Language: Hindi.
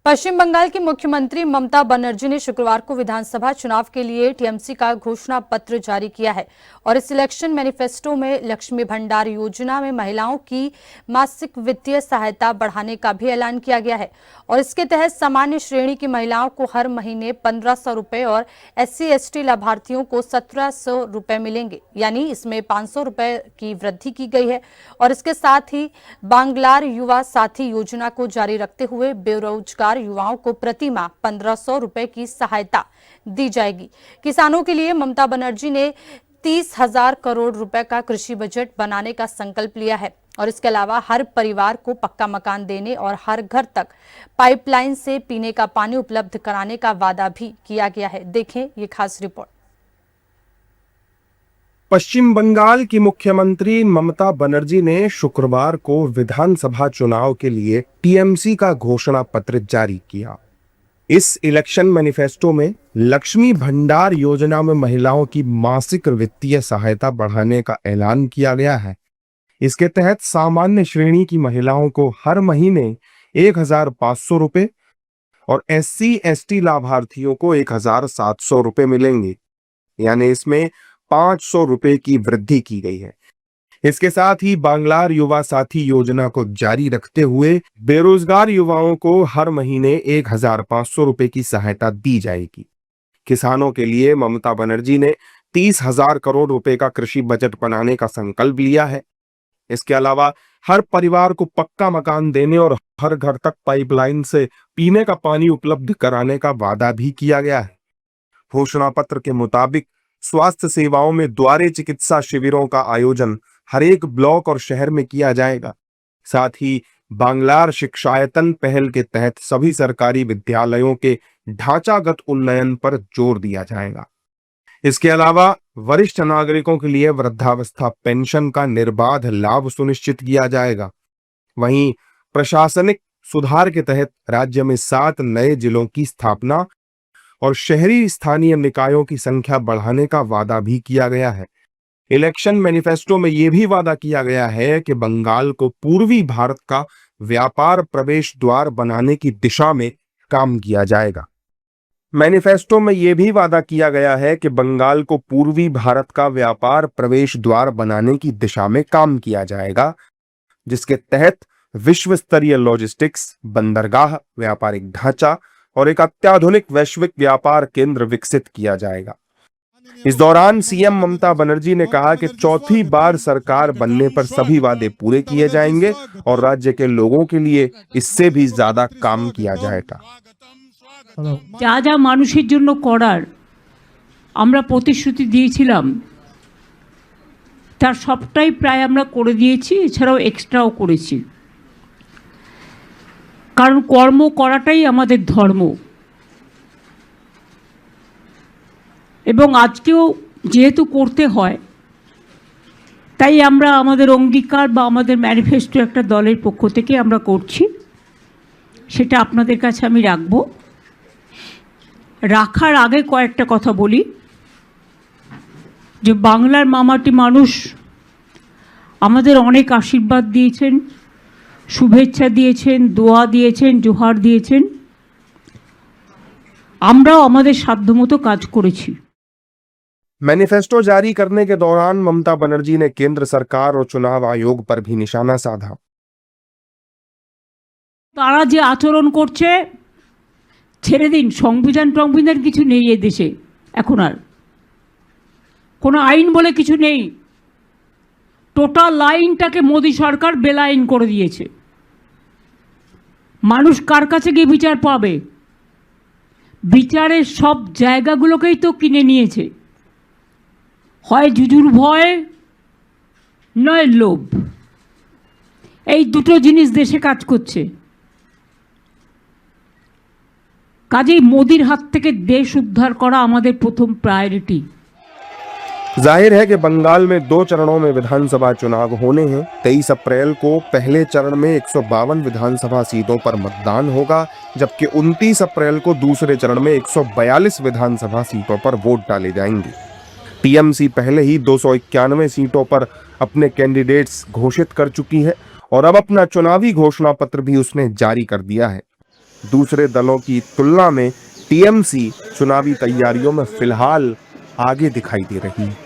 पश्चिम बंगाल की मुख्यमंत्री ममता बनर्जी ने शुक्रवार को विधानसभा चुनाव के लिए टीएमसी का घोषणा पत्र जारी किया है और इस इलेक्शन मैनिफेस्टो में लक्ष्मी भंडार योजना में महिलाओं की मासिक वित्तीय सहायता बढ़ाने का भी ऐलान किया गया है और इसके तहत सामान्य श्रेणी की महिलाओं को हर महीने 1500 रुपए और SC/ST लाभार्थियों को 1700 रुपए मिलेंगे, यानी इसमें 500 रुपए की वृद्धि की गई है। और इसके साथ ही बांग्लार युवा साथी योजना को जारी रखते हुए बेरोजगार युवाओं को प्रति माह 1500 रुपए की सहायता दी जाएगी। किसानों के लिए ममता बनर्जी ने 30,000 करोड़ रुपए का कृषि बजट बनाने का संकल्प लिया है और इसके अलावा हर परिवार को पक्का मकान देने और हर घर तक पाइपलाइन से पीने का पानी उपलब्ध कराने का वादा भी किया गया है। देखें ये खास रिपोर्ट। पश्चिम बंगाल की मुख्यमंत्री ममता बनर्जी ने शुक्रवार को विधानसभा चुनाव के लिए टीएमसी का घोषणा पत्र जारी किया। इस इलेक्शन मैनिफेस्टो में लक्ष्मी भंडार योजना में महिलाओं की मासिक वित्तीय सहायता बढ़ाने का ऐलान किया गया है। इसके तहत सामान्य श्रेणी की महिलाओं को हर महीने 1500 रुपए और SC/ST लाभार्थियों को 1700 रुपए मिलेंगे, यानी इसमें 500 रुपए की वृद्धि की गई है। इसके साथ ही बांग्लार युवा साथी योजना को जारी रखते हुए बेरोजगार युवाओं को हर महीने 1500 रुपए की सहायता दी जाएगी। किसानों के लिए ममता बनर्जी ने 30,000 करोड़ रुपए का कृषि बजट बनाने का संकल्प लिया है। इसके अलावा हर परिवार को पक्का मकान देने और हर घर तक पाइपलाइन से पीने का पानी उपलब्ध कराने का वादा भी किया गया है। घोषणा पत्र के मुताबिक स्वास्थ्य सेवाओं में द्वारे चिकित्सा शिविरों का आयोजन हर एक ब्लॉक और शहर में किया जाएगा। साथ ही बांग्लार शिक्षायतन पहल के तहत सभी सरकारी विद्यालयों के ढांचागत उन्नयन पर जोर दिया जाएगा। इसके अलावा वरिष्ठ नागरिकों के लिए वृद्धावस्था पेंशन का निर्बाध लाभ सुनिश्चित किया जाएगा। वहीं प्रशासनिक सुधार के तहत राज्य में 7 नए जिलों की स्थापना और शहरी स्थानीय निकायों की संख्या बढ़ाने का वादा भी किया गया है। इलेक्शन मैनिफेस्टो में यह भी वादा किया गया है कि बंगाल को पूर्वी भारत का व्यापार प्रवेश द्वार बनाने की दिशा में काम किया जाएगा। मैनिफेस्टो में यह भी वादा किया गया है कि बंगाल को पूर्वी भारत का व्यापार प्रवेश द्वार बनाने की दिशा में काम किया जाएगा, जिसके तहत विश्व स्तरीय लॉजिस्टिक्स, बंदरगाह, व्यापारिक ढांचा और एक अत्याधुनिक वैश्विक व्यापार केंद्र विकसित किया जाएगा। इस दौरान सीएम ममता बनर्जी ने कहा कि चौथी बार सरकार बनने पर सभी वादे पूरे किए जाएंगे और राज्य के लोगों के लिए इससे भी ज्यादा काम किया जाएगा। যা যা মানুষের জন্য করার আমরা প্রতিশ্রুতি দিয়েছিলাম তার সবটাই প্রায় আমরা করে দিয়েছি, এছাড়াও এক্সট্রাও করেছি। কারণ কর্ম করাটাই আমাদের ধর্ম এবং আজকেও যেহেতু করতে হয় তাই আমরা আমাদের অঙ্গীকার বা আমাদের ম্যানিফেস্টো একটা দলের পক্ষ থেকে আমরা করছি, সেটা আপনাদের কাছে আমি রাখবো। রাখার আগে কয়েকটা কথা বলি যে বাংলার মামাটি মানুষ আমাদের অনেক আশীর্বাদ দিয়েছেন, শুভেচ্ছা দিয়েছেন, দোয়া দিয়েছেন, জোহার দিয়েছেন। আমরাও আমাদের সাধ্যমতো কাজ করেছি। मैनिफेस्टो जारी करने के दौरान ममता बनर्जी ने केंद्र सरकार और चुनाव आयोग पर भी निशाना साधा। তারা যে আচরণ করছে ছেড়ে দিন, সংবিধান কিছু নেই এ দেশে, এখন আর কোনো আইন বলে কিছু নেই। টোটাল আইনটাকে মোদি সরকার বেলাইন করে দিয়েছে। মানুষ কার কাছে গিয়ে বিচার পাবে? বিচারের সব জায়গাগুলোকেই তো কিনে নিয়েছে, হয় জুজুর ভয় নয় লোভ। এই দুটো জিনিস দেশে কাজ করছে। কাজেই মোদির হাত থেকে দেশ উদ্ধার করা আমাদের প্রথম প্রায়োরিটি। जाहिर है कि बंगाल में 2 चरणों में विधानसभा चुनाव होने हैं। 23 अप्रैल को पहले चरण में 152 विधानसभा सीटों पर मतदान होगा, जबकि 29 अप्रैल को दूसरे चरण में 142 विधानसभा सीटों पर वोट डाले जाएंगे। टीएमसी पहले ही 291 सीटों पर अपने कैंडिडेट्स घोषित कर चुकी है और अब अपना चुनावी घोषणा पत्र भी उसने जारी कर दिया है। दूसरे दलों की तुलना में टीएमसी चुनावी तैयारियों में फिलहाल आगे दिखाई दे रही है।